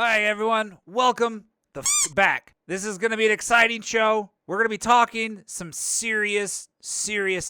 Hi, everyone. Welcome back. This is going to be an exciting show. We're going to be talking some serious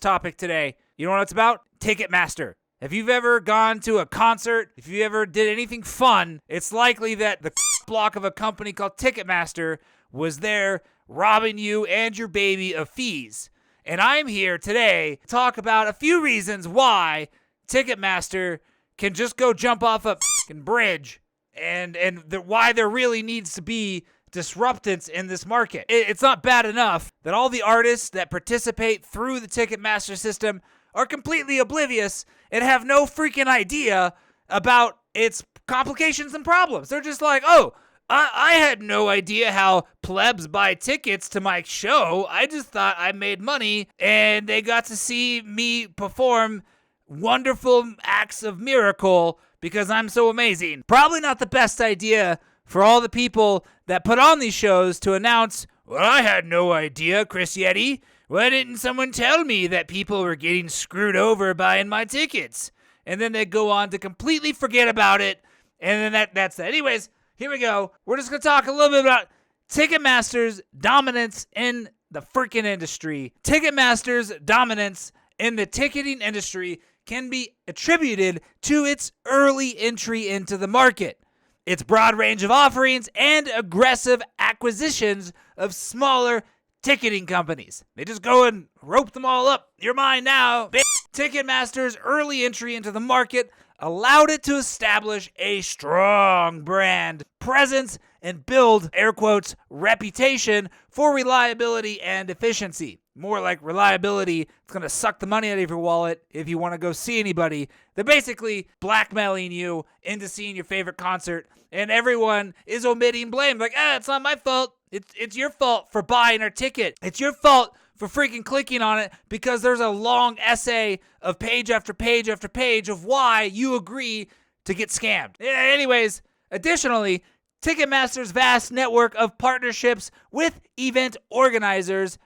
topic today. You know what it's about? Ticketmaster. If you've ever gone to a concert, if you ever did anything fun, it's likely that the block of a company called Ticketmaster was there robbing you and your baby of fees. And I'm here today to talk about a few reasons why Ticketmaster can just go jump off a bridge and why there really needs to be disruptance in this market. It's not bad enough that all the artists that participate through the Ticketmaster system are completely oblivious and have no freaking idea about its complications and problems. They're just like, oh, I had no idea how plebs buy tickets to my show. I just thought I made money and they got to see me perform wonderful acts of miracle because I'm so amazing. Probably not the best idea for all the people that put on these shows to announce, well, I had no idea, Chris Yeti. Why didn't someone tell me that people were getting screwed over buying my tickets? And then they go on to completely forget about it. And then that's that. Anyways, here we go. We're just going to talk a little bit about Ticketmaster's dominance in the freaking industry. Ticketmaster's dominance in the ticketing industry can be attributed to its early entry into the market, its broad range of offerings, and aggressive acquisitions of smaller ticketing companies. They just go and rope them all up. You're mine now. Ticketmaster's early entry into the market allowed it to establish a strong brand presence and build, air quotes, reputation for reliability and efficiency. More like reliability. It's going to suck the money out of your wallet if you want to go see anybody. They're basically blackmailing you into seeing your favorite concert, and everyone is omitting blame. Like, it's not my fault. It's your fault for buying our ticket. It's your fault for freaking clicking on it because there's a long essay of page after page after page of why you agree to get scammed. Anyways, additionally, Ticketmaster's vast network of partnerships with event organizers,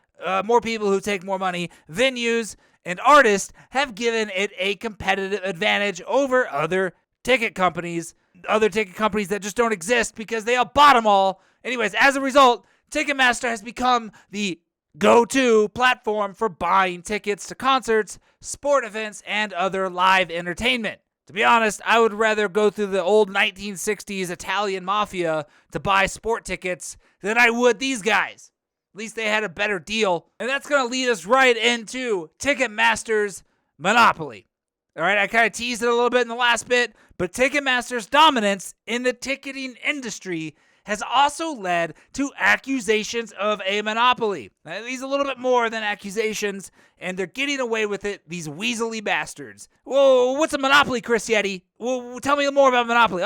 more people who take more money, venues, and artists have given it a competitive advantage over other ticket companies that just don't exist because they all bought them all. Anyways, as a result, Ticketmaster has become the go-to platform for buying tickets to concerts, sport events, and other live entertainment. To be honest, I would rather go through the old 1960s Italian mafia to buy sport tickets than I would these guys. At least they had a better deal. And that's going to lead us right into Ticketmaster's monopoly. All right, I kind of teased it a little bit in the last bit, but Ticketmaster's dominance in the ticketing industry has also led to accusations of a monopoly. Now, these are a little bit more than accusations, and they're getting away with it, these weaselly bastards. Whoa, what's a monopoly, Chris Yeti? Well, tell me more about monopoly.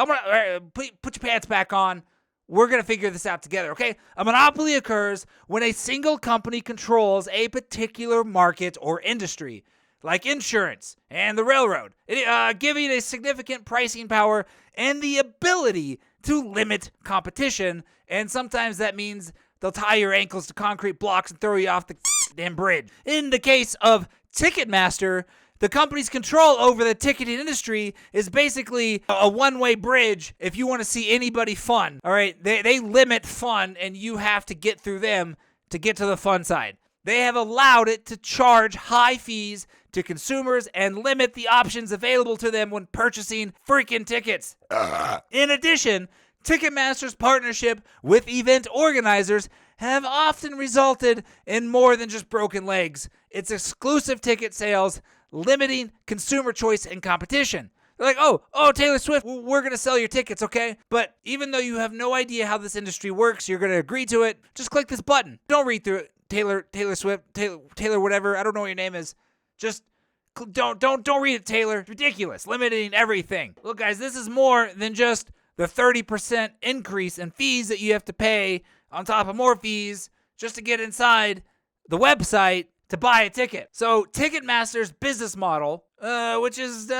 Put your pants back on. We're going to figure this out together, okay? A monopoly occurs when a single company controls a particular market or industry, like insurance and the railroad, giving a significant pricing power and the ability to limit competition, and sometimes that means they'll tie your ankles to concrete blocks and throw you off the damn bridge. In the case of Ticketmaster, the company's control over the ticketing industry is basically a one-way bridge if you want to see anybody fun. All right, they limit fun, and you have to get through them to get to the fun side. They have allowed it to charge high fees to consumers and limit the options available to them when purchasing freaking tickets. In addition, Ticketmaster's partnership with event organizers have often resulted in more than just broken legs. It's exclusive ticket sales, limiting consumer choice and competition. They're like, oh, Taylor Swift, we're going to sell your tickets, okay? But even though you have no idea how this industry works, you're going to agree to it, just click this button. Don't read through it. Taylor Swift, Taylor whatever, I don't know what your name is. Just don't read it, Taylor. It's ridiculous. Limiting everything. Look, guys, this is more than just the 30% increase in fees that you have to pay on top of more fees just to get inside the website to buy a ticket. So Ticketmaster's business model, which is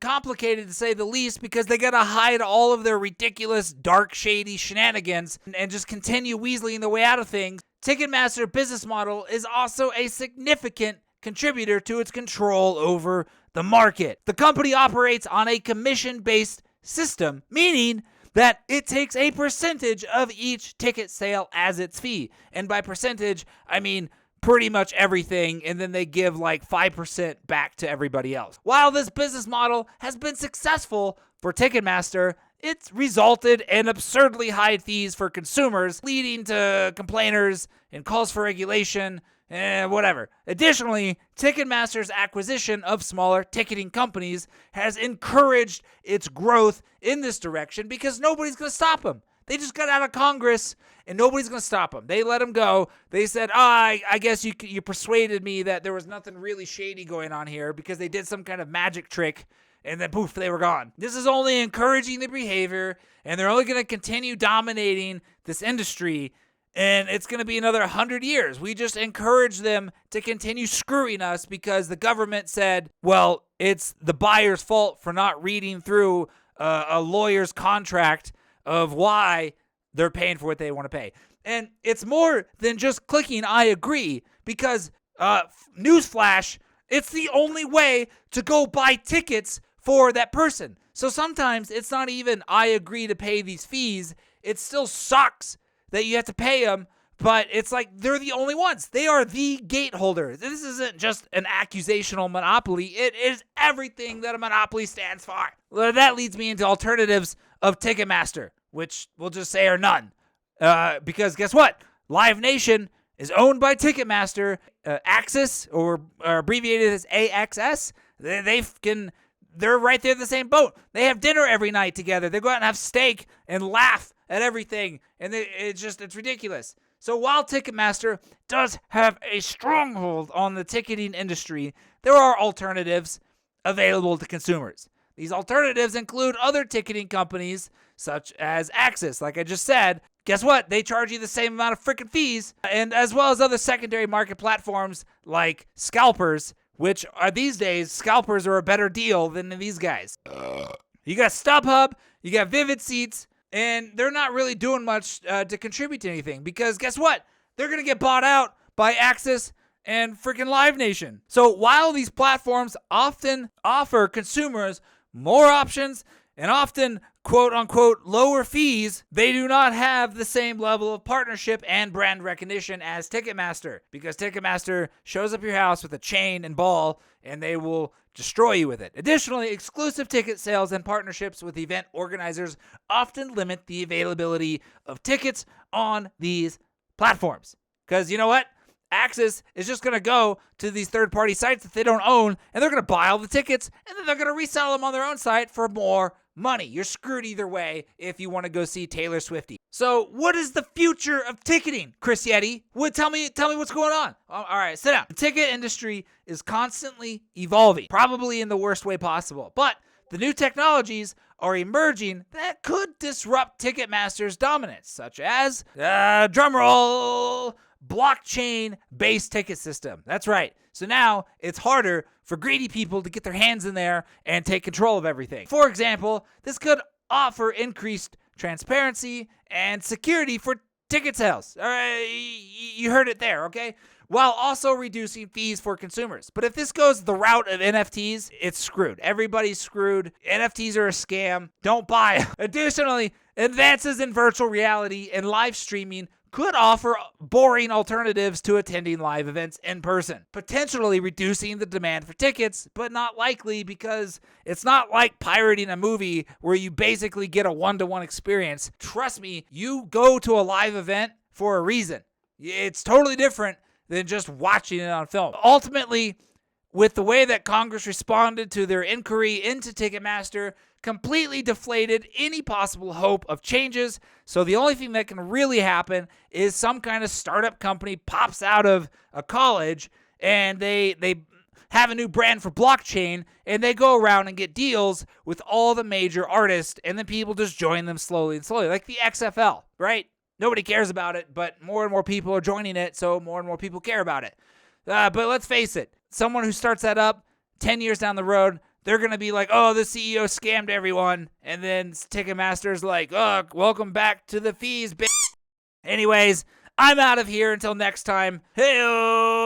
complicated to say the least because they got to hide all of their ridiculous, dark, shady shenanigans and just continue weaseling their way out of things. Ticketmaster business model is also a significant contributor to its control over the market. The company operates on a commission-based system, meaning that it takes a percentage of each ticket sale as its fee. And by percentage, I mean pretty much everything, and then they give like 5% back to everybody else. While this business model has been successful for Ticketmaster, it's resulted in absurdly high fees for consumers, leading to complainers and calls for regulation and whatever. Additionally, Ticketmaster's acquisition of smaller ticketing companies has encouraged its growth in this direction because nobody's going to stop them. They just got out of Congress, and nobody's going to stop them. They let them go. They said, I guess you persuaded me that there was nothing really shady going on here because they did some kind of magic trick, and then poof, they were gone. This is only encouraging the behavior, and they're only going to continue dominating this industry, and it's going to be another 100 years. We just encourage them to continue screwing us because the government said, well, it's the buyer's fault for not reading through a lawyer's contract of why they're paying for what they want to pay. And it's more than just clicking I agree, because newsflash, it's the only way to go buy tickets for that person. So sometimes it's not even I agree to pay these fees. It still sucks that you have to pay them, but it's like they're the only ones. They are the gate holder. This isn't just an accusational monopoly. It is everything that a monopoly stands for. Well, that leads me into alternatives of Ticketmaster, which we'll just say are none. Because guess what? LiveNation is owned by Ticketmaster. AXS, or abbreviated as AXS, they're right there in the same boat. They have dinner every night together. They go out and have steak and laugh at everything. And it's ridiculous. So while Ticketmaster does have a stronghold on the ticketing industry, there are alternatives available to consumers. These alternatives include other ticketing companies such as AXS. Like I just said, guess what? They charge you the same amount of freaking fees, and as well as other secondary market platforms like scalpers, which are these days, scalpers are a better deal than these guys. You got StubHub, you got Vivid Seats, and they're not really doing much to contribute to anything because guess what? They're going to get bought out by AXS and freaking LiveNation. So while these platforms often offer consumers more options and often quote-unquote lower fees, they do not have the same level of partnership and brand recognition as Ticketmaster, because Ticketmaster shows up your house with a chain and ball and they will destroy you with it. Additionally, exclusive ticket sales and partnerships with event organizers often limit the availability of tickets on these platforms. Because you know what? AXS is just going to go to these third-party sites that they don't own, and they're going to buy all the tickets, and then they're going to resell them on their own site for more money. You're screwed either way if you want to go see Taylor Swiftie. So what is the future of ticketing, Chris Yeti? Tell me what's going on. All right, sit down. The ticket industry is constantly evolving, probably in the worst way possible, but the new technologies are emerging that could disrupt Ticketmaster's dominance, such as, drumroll, blockchain-based ticket system. That's right. So now it's harder for greedy people to get their hands in there and take control of everything. For example, this could offer increased transparency and security for ticket sales. All right, you heard it there, okay? While also reducing fees for consumers. But if this goes the route of NFTs, it's screwed. Everybody's screwed. NFTs are a scam. Don't buy them. Additionally, advances in virtual reality and live streaming could offer boring alternatives to attending live events in person, potentially reducing the demand for tickets, but not likely because it's not like pirating a movie where you basically get a one-to-one experience. Trust me, you go to a live event for a reason. It's totally different than just watching it on film. Ultimately, with the way that Congress responded to their inquiry into Ticketmaster, completely deflated any possible hope of changes. So the only thing that can really happen is some kind of startup company pops out of a college and they have a new brand for blockchain and they go around and get deals with all the major artists, and then people just join them slowly and slowly, like the XFL, right? Nobody cares about it, but more and more people are joining it, so more and more people care about it. But let's face it, someone who starts that up 10 years down the road, they're going to be like, oh, the CEO scammed everyone. And then Ticketmaster's like, oh, welcome back to the fees, bitch. Anyways, I'm out of here until next time. Hey-o!